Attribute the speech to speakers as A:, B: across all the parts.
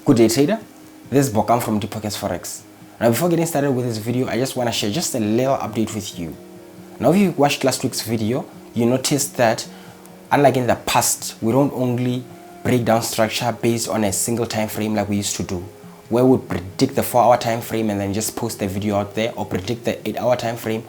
A: Good day, trader. This is Bokam from deeppocketsforex. Now, before getting started with this video, I just want to share just a little update with you. Now, if you watched last week's video, you noticed that unlike in the past, we don't only break down structure based on a single time frame like we used to do, where we would predict the 4-hour time frame and then just post the video out there, or predict the 8-hour time frame,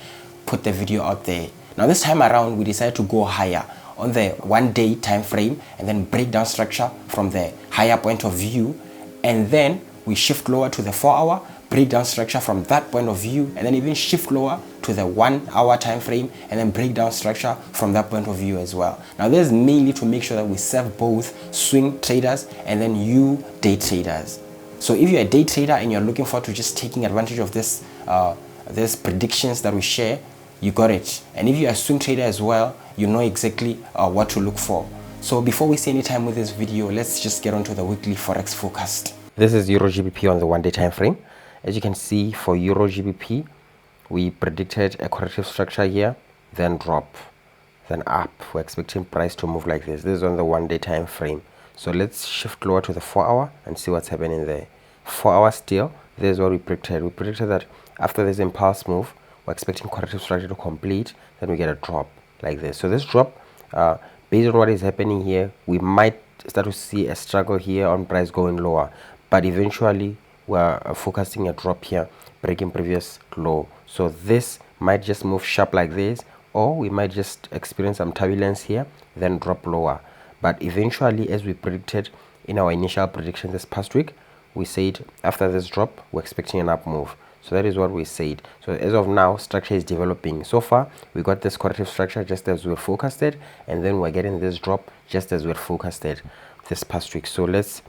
A: put the video out there. Now, this time around, we decided to go higher on the 1-day time frame and then break down structure from the higher point of view, and then we shift lower to the 4-hour, break down structure from that point of view, and then even shift lower to the 1-hour time frame and then break down structure from that point of view as well. Now, this is mainly to make sure that we serve both swing traders and then you day traders. So if you're a day trader and you're looking forward to just taking advantage of this these predictions that we share, you got it. And if you're a swing trader as well, you know exactly what to look for. So before we waste any time with this video, let's just get on to the weekly forex forecast. This is Euro GBP on the 1-day time frame. As you can see, for Euro GBP, we predicted a corrective structure here, then drop, then up. We're expecting price to move like this. This is on the 1-day time frame. So let's shift lower to the 4-hour and see what's happening there. 4-hour still, this is what we predicted. We predicted that after this impulse move, we're expecting corrective structure to complete, then we get a drop like this. So this drop, based on what is happening here, we might start to see a struggle here on price going lower, but eventually we're focusing a drop here, breaking previous low. So this might just move sharp like this, or we might just experience some turbulence here, then drop lower. But eventually, as we predicted in our initial prediction this past week, we said after this drop, we're expecting an up move. So that is what we said. So as of now, structure is developing. So far, we got this corrective structure just as we were forecasted, and then we're getting this drop just as we were forecasted this past week. So let's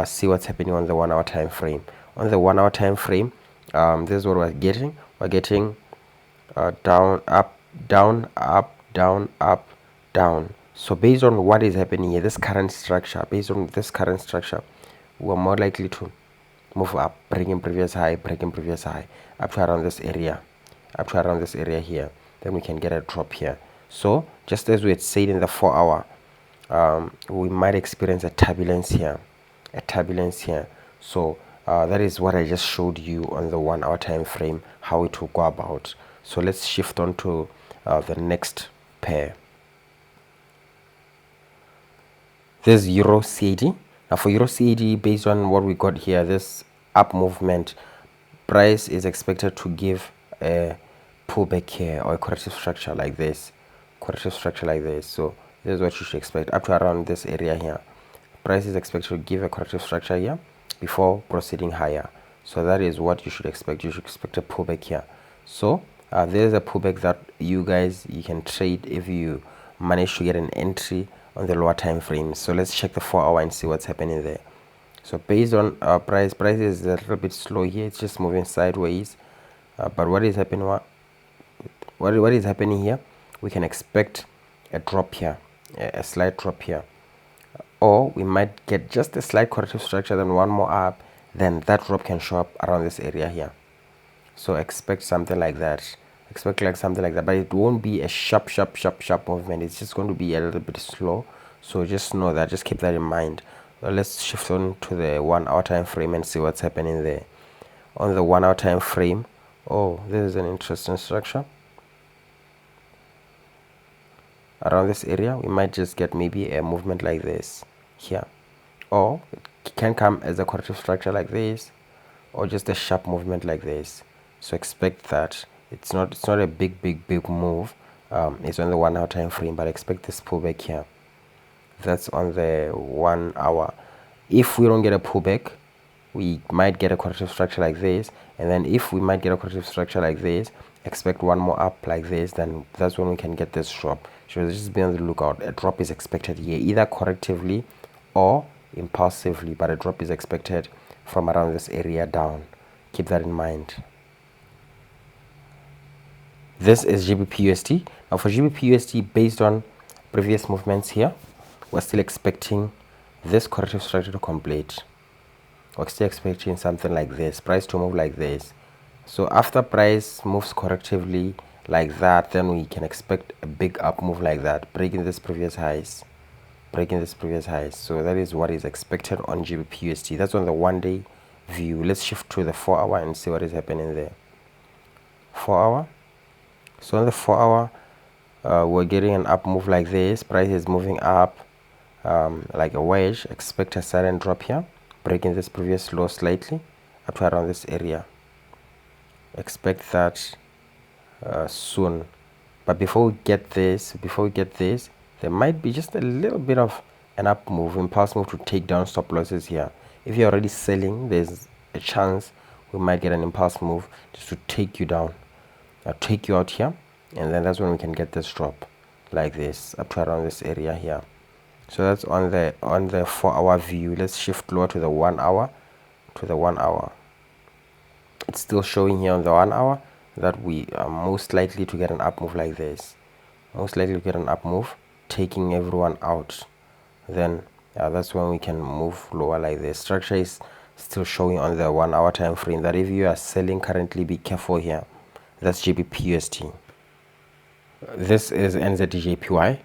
A: see what's happening on the 1-hour time frame. On the 1-hour time frame, this is what we're getting. We're getting down, up, down, up, down, up, down. So based on what is happening here, this current structure, we're more likely to move up, breaking previous high, up to around this area, here. Then we can get a drop here. So just as we had said in the 4-hour, we might experience a turbulence here, So that is what I just showed you on the 1-hour time frame, how it will go about. So let's shift on to the next pair. This is Euro CAD. Now for Euro CAD, based on what we got here, this up movement, price is expected to give a pullback here, or a corrective structure like this. So this is what you should expect up to around this area here. Price is expected to give a corrective structure here before proceeding higher. So that is what you should expect. You should expect a pullback here. So there's a pullback that you can trade if you manage to get an entry on the lower time frame. So let's check the 4-hour and see what's happening there. So based on price is a little bit slow here. It's just moving sideways. But what is happening? What is happening here? We can expect a drop here, a slight drop here, or we might get just a slight corrective structure, then one more up, then that drop can show up around this area here. So expect something like that. But it won't be a sharp movement. It's just going to be a little bit slow. So just know that, just keep that in mind. Let's shift on to the 1-hour time frame and see what's happening there. On the 1-hour time frame, this is an interesting structure. Around this area, we might just get maybe a movement like this here, or it can come as a corrective structure like this, or just a sharp movement like this. So expect that. It's not a big move. It's on the 1-hour time frame, but expect this pullback here. That's on the 1-hour. If we don't get a pullback, we might get a corrective structure like this, and then if we might get a corrective structure like this, expect one more up like this, then that's when we can get this drop. So just be on the lookout. A drop is expected here, either correctively or impulsively, but a drop is expected from around this area down. Keep that in mind. This is GBPUSD. Now for GBPUSD, based on previous movements here, we're still expecting this corrective structure to complete. We're still expecting something like this, price to move like this. So after price moves correctively like that, then we can expect a big up move like that, breaking this previous highs. breaking this previous high. So that is what is expected on GBPUSD. That's on the 1-day view. Let's shift to the 4-hour and see what is happening there. 4-hour. So on the 4-hour, we're getting an up move like this. Price is moving up like a wedge. Expect a sudden drop here, breaking this previous low slightly up to around this area. Expect that soon. But before we get this, there might be just a little bit of an up move, impulse move to take down stop losses here. If you're already selling, there's a chance we might get an impulse move just to take you down, take you out here, and then that's when we can get this drop like this up to around this area here. So that's on the 4-hour view. Let's shift lower to the 1-hour. It's still showing here on the 1-hour that we are most likely to get an up move like this, taking everyone out. Then that's when we can move lower like this. Structure is still showing on the 1-hour time frame that if you are selling currently, be careful here. That's GBPUSD. This is NZDJPY.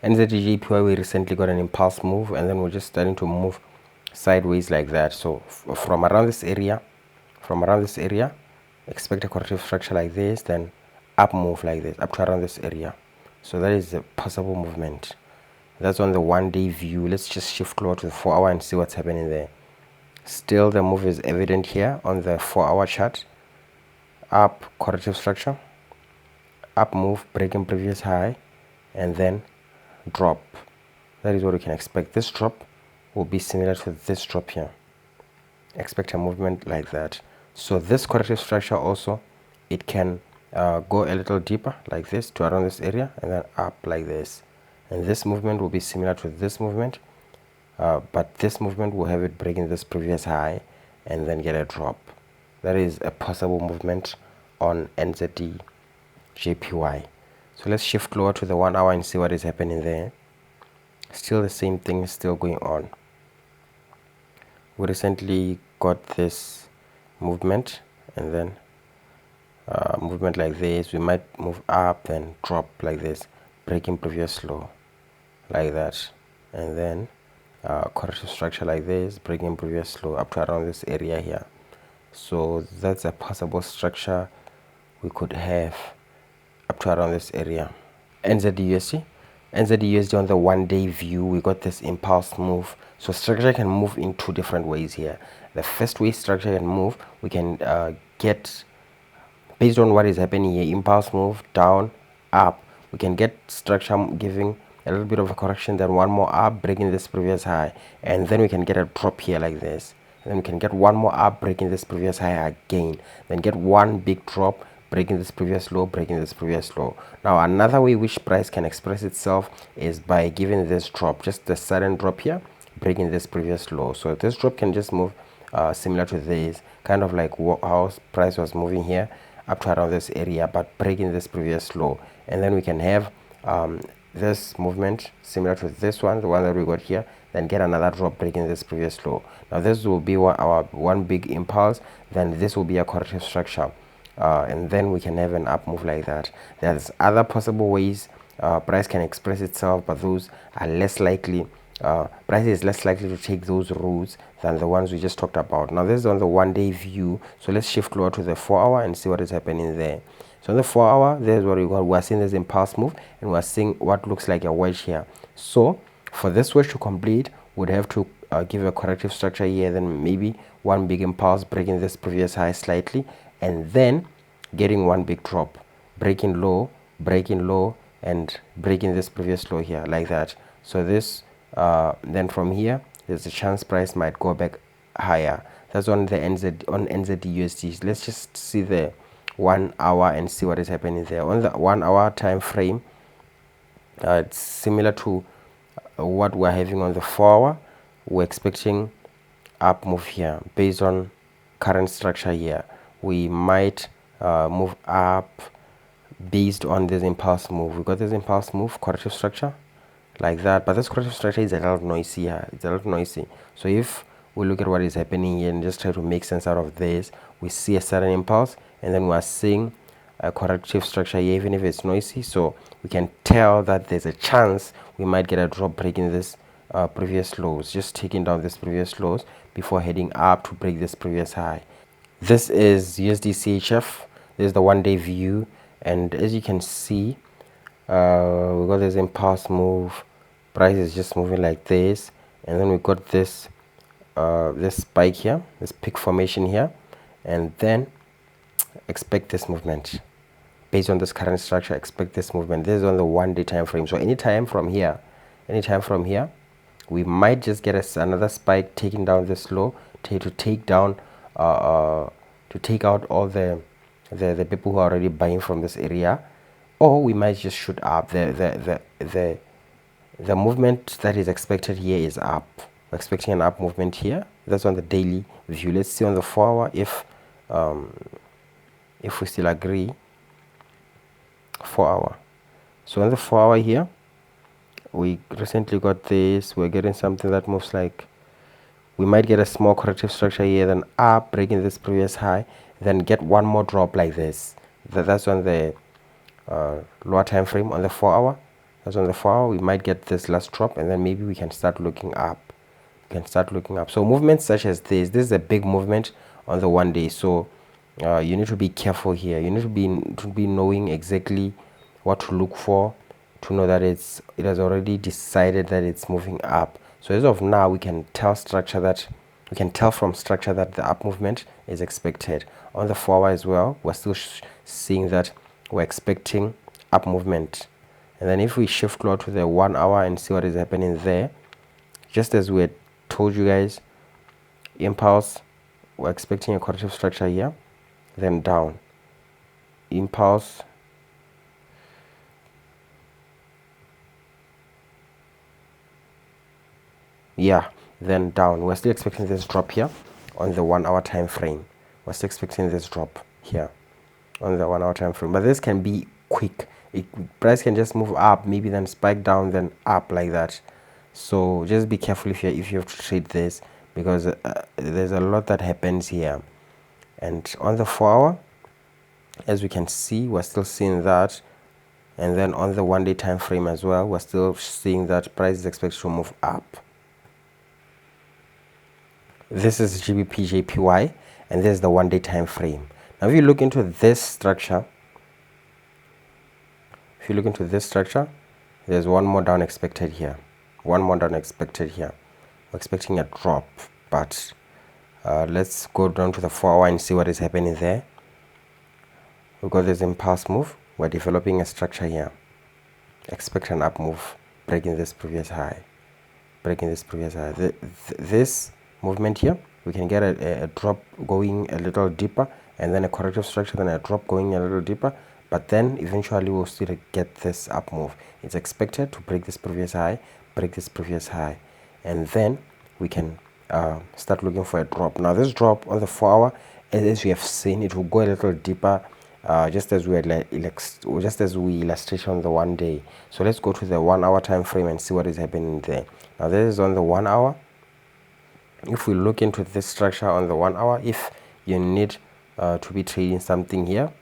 A: NZDJPY, we recently got an impulse move, and then we're just starting to move sideways like that. So from around this area, expect a corrective structure like this, then up move like this up to around this area. So that is a possible movement. That's on the 1-day view. Let's just shift lower to the 4-hour and see what's happening there. Still the move is evident here on the 4-hour chart. Up corrective structure, up move, breaking previous high, and then drop. That is what we can expect. This drop will be similar to this drop here. Expect a movement like that. So this corrective structure also, it can go a little deeper like this to around this area, and then up like this. And this movement will be similar to this movement, but this movement will have it breaking this previous high and then get a drop. That is a possible movement on NZDJPY. So let's shift lower to the 1-hour and see what is happening there. Still the same thing is still going on. We recently got this movement, and then movement like this. We might move up and drop like this, breaking previous low like that, and then corrective structure like this, breaking previous low up to around this area here. So that's a possible structure we could have up to around this area. NZDUSD on the 1-day view, we got this impulse move. So structure can move in two different ways here. The first way structure can move, we can get, based on what is happening here, impulse move down, up. We can get structure giving a little bit of a correction, then one more up, breaking this previous high, and then we can get a drop here like this. And then we can get one more up, breaking this previous high again, then get one big drop, breaking this previous low, breaking this previous low. Now another way which price can express itself is by giving this drop, just the sudden drop here, breaking this previous low. So this drop can just move similar to this, kind of like how price was moving here up to around this area, but breaking this previous low. And then we can have this movement similar to this one, the one that we got here, then get another drop breaking this previous low. Now this will be our one big impulse, then this will be a corrective structure, and then we can have an up move like that. There's other possible ways price can express itself, but those are less likely. Price is less likely to take those routes than the ones we just talked about. Now this is on the 1-day view, so let's shift lower to the 4-hour and see what is happening there. So on the 4-hour, there's what we got. We're seeing this impulse move, and we're seeing what looks like a wedge here. So for this wedge to complete, we'd have to give a corrective structure here, then maybe one big impulse breaking this previous high slightly, and then getting one big drop, breaking low, and breaking this previous low here like that. So this then from here, there's a chance price might go back higher. That's on the NZDUSD. Let's just see the 1 hour and see what is happening there. On the 1 hour time frame, it's similar to what we're having on the 4 hour. We're expecting up move here based on current structure here. We might move up based on this impulse move. We got this impulse move, corrective structure like that, but this corrective structure is a little noisy here. It's a little noisy. So if we look at what is happening here and just try to make sense out of this, we see a sudden impulse, and then we are seeing a corrective structure here, even if it's noisy. So we can tell that there's a chance we might get a drop breaking this previous lows, just taking down this previous lows before heading up to break this previous high. This is USD CHF. This is the 1-day view, and as you can see, we got this impulse move. Price is just moving like this, and then we got this this spike here, this peak formation here, and then expect this movement. Based on this current structure, expect this movement. This is on the 1-day time frame. So anytime from here, we might just get another spike taking down this low to take down to take out all the people who are already buying from this area, or we might just shoot up. The movement that is expected here is up. We're expecting an up movement here. That's on the daily view. Let's see on the 4-hour if we still agree. 4-hour. So on the 4-hour here, we recently got this. We're getting something that moves like, we might get a small corrective structure here, then up, breaking this previous high, then get one more drop like this. That's on the lower time frame. On the 4-hour, that's on the 4-hour, we might get this last drop, and then maybe we can start looking up. So movements such as this is a big movement on the 1-day. So you need to be careful here. You need to be knowing exactly what to look for, to know that it has already decided that it's moving up. So as of now, we can tell from structure that the up movement is expected. On the 4-hour as well, we're still seeing that we're expecting up movement. And then if we shift lower to the 1-hour and see what is happening there, just as we had told you guys, impulse, we're expecting a corrective structure here, then down, impulse, yeah, then down. We're still expecting this drop here on the 1-hour time frame. We're still expecting this drop here on the 1-hour time frame, but this can be quick. Price can just move up, maybe then spike down, then up like that. So just be careful if you have to trade this, because there's a lot that happens here. And on the 4-hour, as we can see, we're still seeing that. And then on the 1-day time frame as well, we're still seeing that price is expected to move up. This is GBPJPY, and this is the 1-day time frame. Now if you look into this structure, there's one more down expected here. We're expecting a drop, but let's go down to the 4-hour and see what is happening there. We've got this impulse move. We're developing a structure here. Expect an up move, breaking this previous high. This movement here, we can get a drop going a little deeper, and then a corrective structure, then a drop going a little deeper, but then eventually we'll still get this up move. It's expected to break this previous high, and then we can start looking for a drop. Now this drop on the 4-hour, as we have seen, it will go a little deeper, just as we illustrated on the 1-day. So let's go to the 1-hour time frame and see what is happening there. Now this is on the 1-hour. If we look into this structure on the 1-hour, if you need to be trading something here,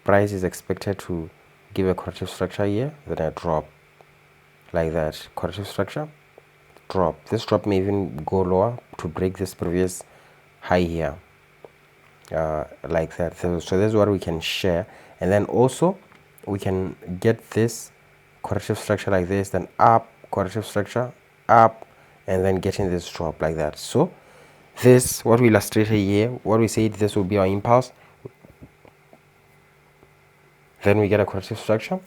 A: price is expected to give a corrective structure here, then a drop like that. Corrective structure, drop. This drop may even go lower to break this previous high here, like that. So this is what we can share. And then also we can get this corrective structure like this, then up, corrective structure, up, and then getting this drop like that. So this, what we illustrated here, what we said, this will be our impulse. Then we get a corrective structure.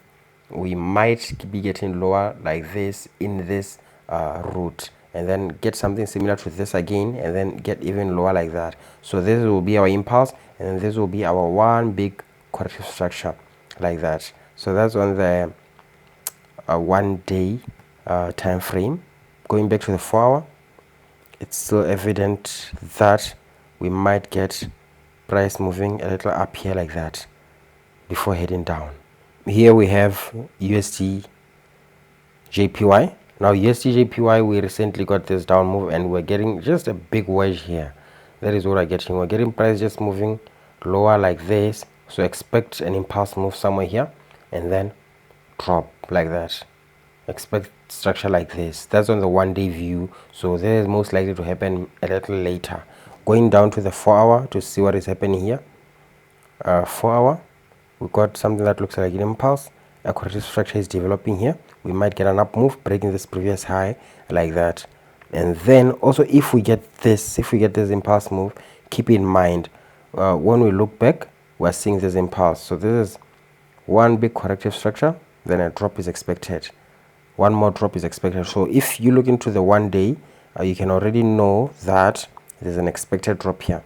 A: We might be getting lower like this in this route, and then get something similar to this again, and then get even lower like that. So this will be our impulse, and then this will be our one big corrective structure like that. So that's on the 1-day time frame. Going back to the 4-hour, it's still evident that we might get price moving a little up here like that before heading down. Here we have USDJPY. Now USDJPY, we recently got this down move, and we're getting just a big wedge here. That is what I'm getting. We're getting price just moving lower like this. So expect an impulse move somewhere here, and then drop like that. expect structure like this. That's on the 1-day view, so this is most likely to happen a little later. Going down to the 4-hour to see what is happening here. 4-hour, we got something that looks like an impulse. A corrective structure is developing here. We might get an up move breaking this previous high like that. And then also if we get this impulse move, keep in mind when we look back, we're seeing this impulse. So this is one big corrective structure, then a drop is expected. One more drop is expected. So if you look into the 1-day, you can already know that there's an expected drop here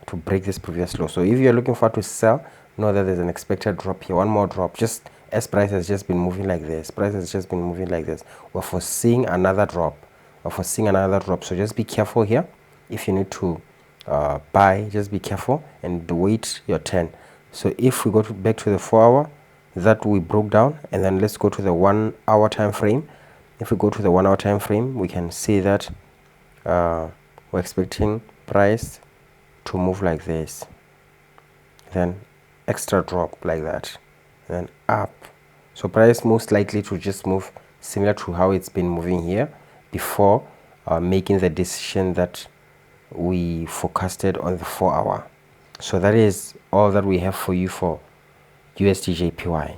A: to break this previous low. So if you're looking for to sell, know that there's an expected drop here. One more drop, just as price has just been moving like this. Price has just been moving like this. We're foreseeing another drop. So just be careful here. If you need to buy, just be careful and wait your turn. So if we go back to the 4-hour, that we broke down, and then let's go to the 1-hour time frame. If we go to the 1-hour time frame, we can see that we're expecting price to move like this, then extra drop like that, then up. So price most likely to just move similar to how it's been moving here before making the decision that we forecasted on the 4-hour. So that is all that we have for you for USDJPY.